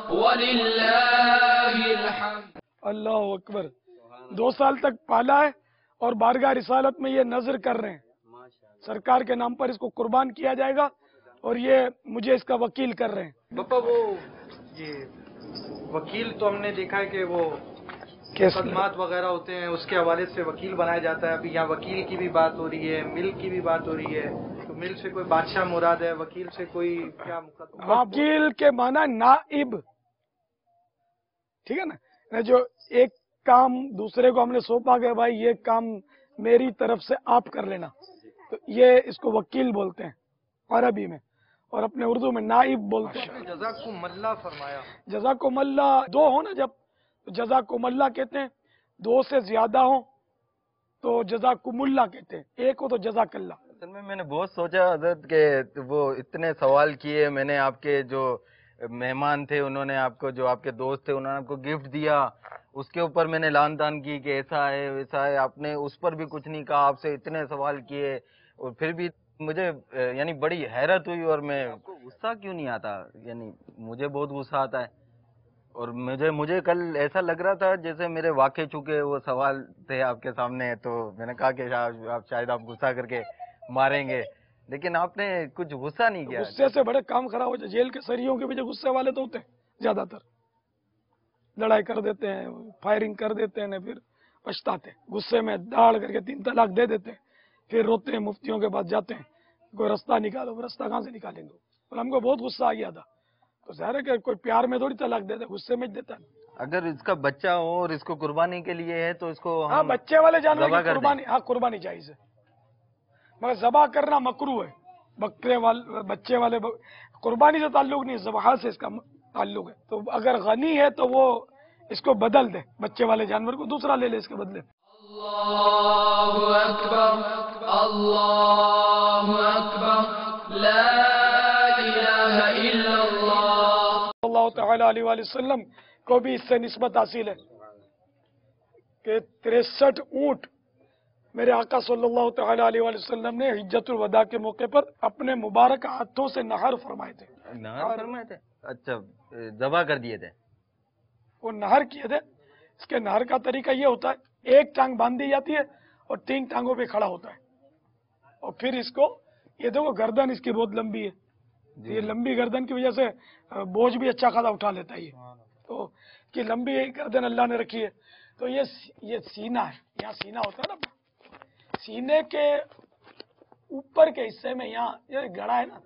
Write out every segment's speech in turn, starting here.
وَلِلَّهِ الْحَمْدُ. اللہ اکبر. 2 سال تک پالا ہے اور بارگاہ رسالت میں یہ نذر کر رہے ہیں سرکار کے نام پر اس کو قربان کیا جائے گا اور یہ مجھے اس کا وکیل کر رہے ہیں. باپا وہ یہ وکیل تو ہم نے دیکھا ہے کہ وہ خدمات وغیرہ ہوتے ہیں اس کے حوالے سے وکیل بنایا جاتا ہے. ابھی یہاں وکیل کی بھی بات ہو رہی ہے, مل کی بھی بات ہو رہی ہے. تو مل سے کوئی بادشاہ مراد ہے, وکیل سے کوئی کیا مقدمہ؟ وکیل کے معنی نائب, ٹھیک ہے نا. جو ایک کام دوسرے کو ہم نے سونپا کہ بھائی یہ کام میری طرف سے آپ کر لینا, تو یہ اس کو وکیل بولتے ہیں عربی میں, اور اپنے اردو میں نائب بولتے ہیں. جزاکم اللہ فرمایا. جزاکم اللہ 2 ہو نا جب جزاکم اللہ کہتے ہیں, 2 سے زیادہ ہوں تو جزاکم اللہ کہتے ہیں, 1 ہو تو جزاک اللہ. اصل میں نے بہت سوچا حضرت کہ وہ اتنے سوال کیے, میں نے آپ کے جو مہمان تھے انہوں نے آپ کو, جو آپ کے دوست تھے انہوں نے آپ کو گفٹ دیا, اس کے اوپر میں نے لان تان کی کہ ایسا ہے ویسا ہے, آپ نے اس پر بھی کچھ نہیں کہا, آپ سے اتنے سوال کیے اور پھر بھی مجھے یعنی بڑی حیرت ہوئی. اور میں آپ کو غصہ کیوں نہیں آتا؟ یعنی مجھے بہت غصہ آتا ہے, اور مجھے کل ایسا لگ رہا تھا جیسے میرے واقع چکے وہ سوال تھے آپ کے سامنے, تو میں نے کہا کہ شاید آپ غصہ کر کے ماریں گے, لیکن آپ نے کچھ غصہ نہیں کیا. غصے سے بڑے کام خراب ہو جائے. جیل کے سریوں کے پیچھے غصے والے تو ہوتے ہیں زیادہ تر, لڑائی کر دیتے ہیں, فائرنگ کر دیتے ہیں, پھر پچھتاتے ہیں. غصے میں داڑ کر کے 3 طلاق دے دیتے ہیں, پھر روتے ہیں, مفتیوں کے پاس جاتے ہیں, کوئی رستہ نکالو. رستہ کہاں سے نکالیں گے؟ اور ہم کو بہت غصہ آ گیا تھا, تو ظاہر ہے کہ کوئی پیار میں تھوڑی طلاق دیتا ہے, غصے میں دیتا ہے. اگر اس کا بچہ ہو اور اس کو قربانی کے لیے ہے تو اس کو ہاں بچے والے جانور ذبح کی کر دیں. قربانی, ہاں قربانی جائز ہے, مگر ذبح کرنا مکروہ ہے. بکرے والے بچے والے قربانی سے تعلق نہیں, ذبح سے اس کا تعلق ہے. تو اگر غنی ہے تو وہ اس کو بدل دے, بچے والے جانور کو دوسرا لے لے اس کے بدلے. اللہ اکبر, اللہ اکبر, لا الہ الا اللہ. اللہ تعالی علیہ وآلہ وسلم کو بھی اس سے نسبت حاصل ہے کہ 63 اونٹ میرے آقا صلی اللہ تعالی علیہ وآلہ وسلم نے حجۃ الوداع کے موقع پر اپنے مبارک ہاتھوں سے نہر فرمائے تھے. نہر فرمائے تھے؟ اچھا, ذبح کر دیے تھے. وہ نہر کیے تھے. اس کے نہر کا طریقہ یہ ہوتا ہے, 1 ٹانگ باندھ دی جاتی ہے اور 3 ٹانگوں پہ کھڑا ہوتا ہے, اور پھر اس کو, یہ دیکھو گردن اس کی بہت لمبی ہے, یہ لمبی گردن کی وجہ سے بوجھ بھی اچھا خاصا اٹھا لیتا ہے یہ, تو اس کی لمبی گردن اللہ نے رکھی ہے. تو یہ سینہ ہے, یہاں سینہ ہوتا ہے نا, سینے کے اوپر کے حصے میں یہاں یہ گڑا ہے نا,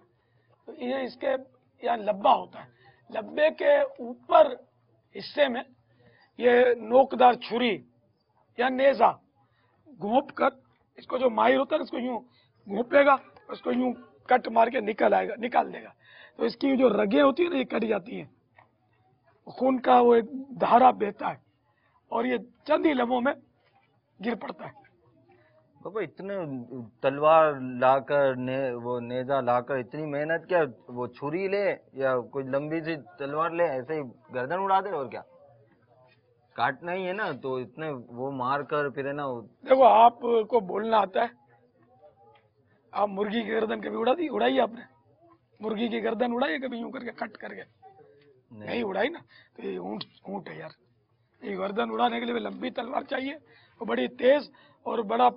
تو یہ اس کے یہاں لبا ہوتا ہے. لبے کے اوپر حصے میں یہ نوکدار چھری یا نیزہ گھونپ کر, اس کو جو ماہر ہوتا ہے نا اس کو یوں گھونپے گا, اس کو یوں کٹ مار کے نکال دے گا. تو اس کی جو رگیں ہوتی ہیں نا یہ کٹ جاتی ہیں, خون کا وہ ایک دھارا بہتا ہے, اور یہ چند ہی لمحوں میں گر پڑتا ہے. بابا اتنے تلوار لا کر وہ نیزہ لا کر اتنی محنت, کیا وہ چھری لے یا کوئی لمبی سی تلوار لے ایسے ہی گردن اڑا دے, اور کیا کاٹنا ہی ہے نا, تو اتنے وہ مار کر پھر ہے نا. دیکھو آپ کو بولنا آتا ہے, آپ مرغی کی گردن کبھی اڑائی آپ نے؟ مرغی کی گردن اڑائی کبھی یوں کر کے کٹ کر کے؟ نہیں اڑائی نا. تو یہ اونٹ ہے یار, یہ گردن اڑانے کے لیے لمبی تلوار چاہیے, اور بڑی تیز اور بڑا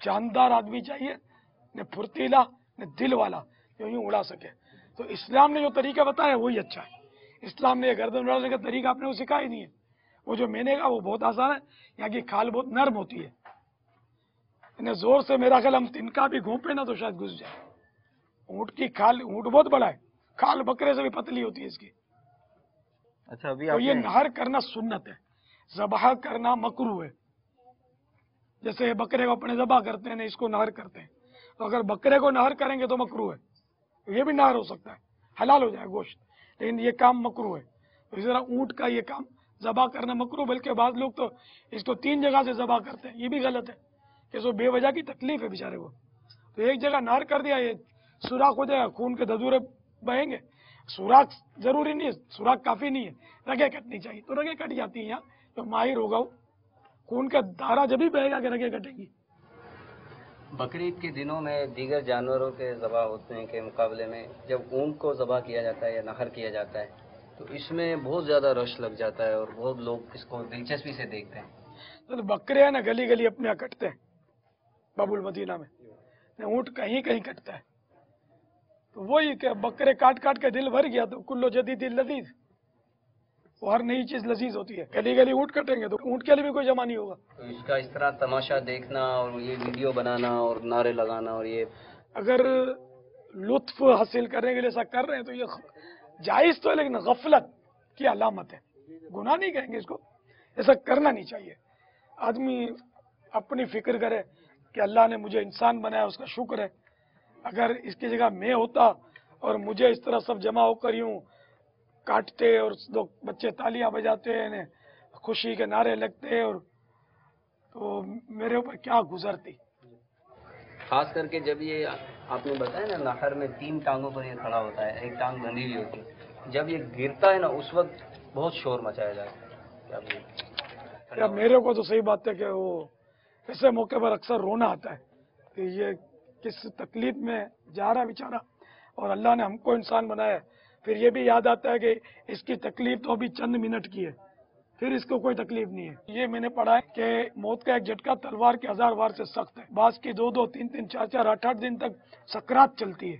جاندار آدمی چاہیے, نہ پھرتیلا نہ دل والا جو یوں اڑا سکے. تو اسلام نے جو طریقہ بتایا وہی اچھا ہے. اسلام نے یہ گردن اڑانے کا طریقہ آپ نے وہ سکھایا ہی نہیں ہے. وہ جو میں نے کہا وہ بہت آسان ہے, یہاں کی کھال بہت نرم ہوتی ہے, انہیں زور سے میرا خیال ہم تنکا بھی گھونپے نا تو شاید گھس جائے. اونٹ کی کھال, اونٹ بہت بڑا ہے, کھال بکرے سے بھی پتلی ہوتی ہے اس کی. اچھا, ابھی تو یہ نہر کرنا سنت ہے, ذبح کرنا مکروہ ہے. جیسے بکرے کو اپنے ذبح کرتے ہیں, اس کو نہر کرتے ہیں, تو اگر بکرے کو نہر کریں گے تو مکروہ ہے. یہ بھی نہر ہو سکتا ہے, حلال ہو جائے گوشت, لیکن یہ کام مکروہ ہے. تو اس طرح اونٹ کا یہ کام ذبح کرنا مکروہ, بلکہ بعض لوگ تو اس کو 3 جگہ سے ذبح کرتے ہیں, یہ بھی غلط ہے کہ اس کو بے وجہ کی تکلیف ہے بیچارے کو. تو ایک جگہ نہر کر دیا, یہ سوراخ ہو جائے, خون کے دھدورے بہیں گے. سوراخ ضروری نہیں ہے, سوراخ کافی نہیں ہے, رگیں کٹنی چاہیے, تو رگیں کٹ جاتی ہیں. یہاں جو ماہر ہوگا وہ خون کا دھارا جب ہی بہے گا کہ رگیں کٹیں گی. بقرعید کے دنوں میں دیگر جانوروں کے ذبح ہونے کے مقابلے میں جب اونٹ کو ذبح کیا جاتا ہے یا نہر کیا جاتا ہے, تو اس میں بہت زیادہ رش لگ جاتا ہے اور بہت لوگ اس کو دلچسپی سے دیکھتے ہیں. تو بکرے ہیں نا گلی گلی اپنے یہاں کٹتے ہیں باب المدینہ میں، اونٹ کہیں کہیں کٹتا ہے. تو وہی کہ بکرے کاٹ کاٹ کے دل بھر گیا تو کلو جدید لذیذ، وہ ہر نئی چیز لذیذ ہوتی ہے. گلی گلی اونٹ کٹیں گے تو اونٹ کے لیے بھی کوئی جمع نہیں ہوگا. تو اس کا اس طرح تماشا دیکھنا اور یہ ویڈیو بنانا اور نعرے لگانا اور یہ اگر لطف حاصل کرنے کے لیے ایسا کر رہے ہیں تو یہ جائز تو ہے، لیکن غفلت کی علامت ہے. گناہ نہیں کہیں گے اس کو، ایسا کرنا نہیں چاہیے. آدمی اپنی فکر کرے کہ اللہ نے مجھے انسان بنایا، اس کا شکر ہے. اگر اس کی جگہ میں ہوتا اور مجھے اس طرح سب جمع ہو کر یوں کاٹتے اور لوگ بچے تالیاں بجاتے ہیں، خوشی کے نعرے لگتے اور تو میرے اوپر کیا گزرتی. خاص کر کے جب یہ آپ نے بتایا نا نہر میں 3 ٹانگوں پر یہ کھڑا ہوتا ہے، ایک ٹانگ بندھی ہوئی ہوتی ہے، جب یہ گرتا ہے نا اس وقت بہت شور مچایا جاتا ہے. یا میرے کو تو صحیح بات ہے کہ وہ ایسے موقع پر اکثر رونا آتا ہے کہ یہ کس تکلیف میں جا رہا ہے بیچارہ، اور اللہ نے ہم کو انسان بنایا ہے. پھر یہ بھی یاد آتا ہے کہ اس کی تکلیف تو ابھی چند منٹ کی ہے، پھر اس کو کوئی تکلیف نہیں ہے. یہ میں نے پڑھا ہے کہ موت کا ایک جھٹکا تلوار کے 1000 وار سے سخت ہے. بعض کی 2-2, 3-3, 4-4, 8-8 دن تک سکرات چلتی ہے.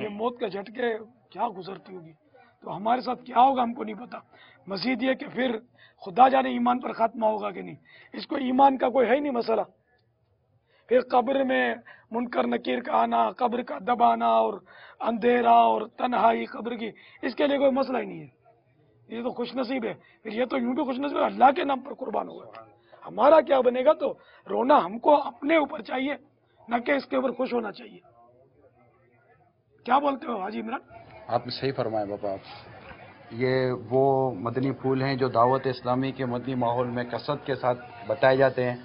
یہ موت کے جھٹکے کیا گزرتی ہوگی، تو ہمارے ساتھ کیا ہوگا ہم کو نہیں پتا. مزید یہ کہ پھر خدا جانے ایمان پر خاتمہ ہوگا کہ نہیں. اس کو ایمان کا کوئی ہے ہی نہیں مسئلہ. پھر قبر میں منکر نکیر کا آنا، قبر کا دبانا اور اندھیرا اور تنہائی قبر کی، اس کے لیے کوئی مسئلہ ہی نہیں ہے. یہ تو خوش نصیب ہے. پھر یہ تو یوں بھی خوش نصیب ہے اللہ کے نام پر قربان ہوگا. ہمارا کیا بنے گا؟ تو رونا ہم کو اپنے اوپر چاہیے، نہ کہ اس کے اوپر خوش ہونا چاہیے. کیا بولتے ہو حاجی عمران؟ آپ نے صحیح فرمایا بابا. یہ وہ مدنی پھول ہیں جو دعوت اسلامی کے مدنی ماحول میں کثرت کے ساتھ بتائے جاتے ہیں،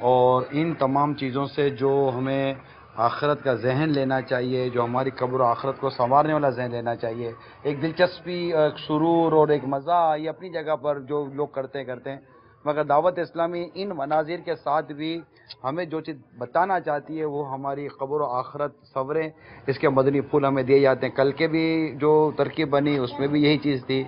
اور ان تمام چیزوں سے جو ہمیں آخرت کا ذہن لینا چاہیے، جو ہماری قبر و آخرت کو سنوارنے والا ذہن لینا چاہیے. ایک دلچسپی، ایک سرور اور ایک مزہ یہ اپنی جگہ پر جو لوگ کرتے ہیں، مگر دعوت اسلامی ان مناظر کے ساتھ بھی ہمیں جو چیز بتانا چاہتی ہے وہ ہماری قبر و آخرت سنوریں. اس کے مدنی پھول ہمیں دیے جاتے ہیں. کل کے بھی جو ترکیب بنی اس میں بھی یہی چیز تھی،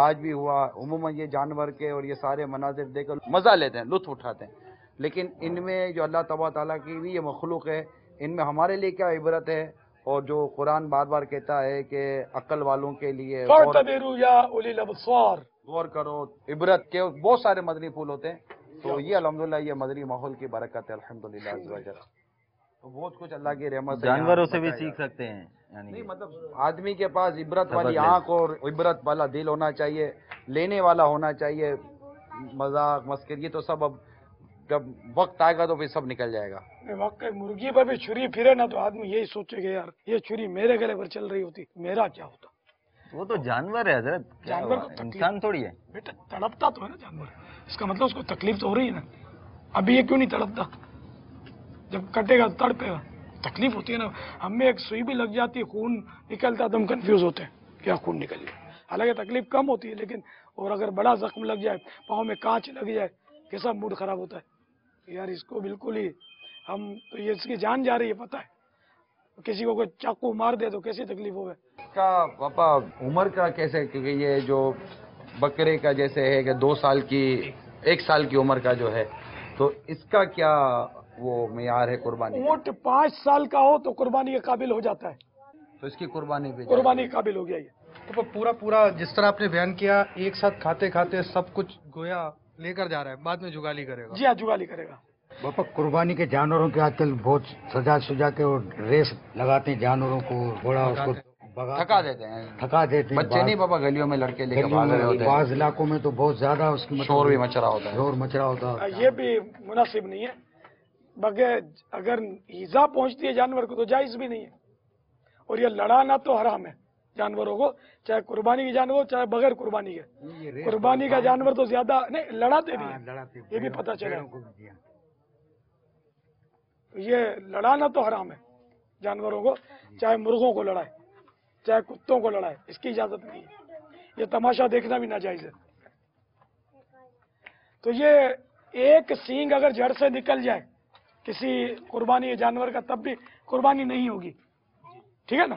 آج بھی ہوا. عموماً یہ جانور کے اور یہ سارے مناظر دیکھ کر مزہ لیتے ہیں، لطف اٹھاتے ہیں، لیکن ان میں جو اللہ تبارک تعالیٰ کی بھی یہ مخلوق ہے، ان میں ہمارے لیے کیا عبرت ہے. اور جو قرآن بار بار کہتا ہے کہ عقل والوں کے لیے فَاعْتَبِرُوا يَا أُولِي الْأَبْصَارِ، غور کرو، عبرت کے بہت سارے مدنی پھول ہوتے ہیں. تو یہ الحمدللہ یہ مدنی ماحول کی برکت ہے الحمدللہ. تو بہت کچھ اللہ کی رحمت سے جانوروں سے بھی سیکھ سکتے ہیں. نہیں مطلب آدمی کے پاس عبرت والی آنکھ اور عبرت والا دل ہونا چاہیے، لینے والا ہونا چاہیے. مذاق مسکر یہ تو سب اب جب وقت آئے گا تو پھر سب نکل جائے گا. واقعی مرغی پر بھی چھری پھرے نا تو آدمی یہی سوچے گا یار یہ چھری میرے گلے پر چل رہی ہوتی میرا کیا ہوتا. وہ تو جانور ہے حضرت، جانور کو انسان تھوڑی ہے. بیٹا تڑپتا تو ہے نا جانور، اس کا مطلب اس کو تکلیف تو ہو رہی ہے نا. ابھی یہ کیوں نہیں تڑپتا؟ جب کٹے گا تڑپے گا، تکلیف ہوتی ہے نا. ہمیں ایک سوئی بھی لگ جاتی ہے، خون نکلتا تو ہم کنفیوز ہوتے ہیں کیا خون نکل گیا. حالانکہ تکلیف کم ہوتی ہے، لیکن اور اگر بڑا زخم لگ جائے، پاؤں میں کانچ لگ جائے، کیسا موڈ خراب ہوتا ہے یار. اس کو بالکل ہی ہم تو یہ اس کی جان جا رہی ہے پتہ ہے. کسی کو کوئی چاقو مار دے تو کیسی تکلیف ہوگی. کا پاپا عمر کا کیسے، کیونکہ یہ جو بکرے کا جیسے ہے کہ 2 سال کی 1 سال کی عمر کا جو ہے، تو اس کا کیا وہ معیار ہے قربانی؟ اونٹ 5 سال کا ہو تو قربانی کے قابل ہو جاتا ہے. تو اس کی قربانی بھی قربانی کے قابل ہو گیا یہ. تو پورا جس طرح آپ نے بیان کیا، ایک ساتھ کھاتے کھاتے سب کچھ گویا لے کر جا رہا ہے، بعد میں جگالی کرے گا. جی ہاں جگالی کرے گا. باپا قربانی کے جانوروں کے آج کل بہت سجا کے اور ریس لگاتے ہیں جانوروں کو، گھوڑا اس کو تھکا دیتے ہیں. بچے نہیں بعض پاپا گلیوں میں لڑکے لے کے بھاگ رہے ہوتے ہیں. بعض علاقوں میں تو بہت زیادہ اس کی شور بھی مچ رہا ہوتا ہے. شور مچ رہا ہوتا ہے. یہ بھی مناسب نہیں ہے. بغیر اگر ایزا پہنچتی ہے جانور کو تو جائز بھی نہیں ہے. اور یہ لڑانا تو حرام ہے جانوروں کو، چاہے قربانی کے جانور ہو چاہے بغیر قربانی کے. قربانی کا جانور تو زیادہ نہیں لڑاتے بھی ہیں، یہ بھی پتہ چلا. یہ لڑانا تو حرام ہے جانوروں کو، چاہے مرغوں کو لڑائے چاہے کتوں کو لڑائے، اس کی اجازت نہیں ہے. یہ تماشا دیکھنا بھی ناجائز ہے. تو یہ ایک سینگ اگر جڑ سے نکل جائے کسی قربانی جانور کا تب بھی قربانی نہیں ہوگی. ٹھیک ہے نا.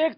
1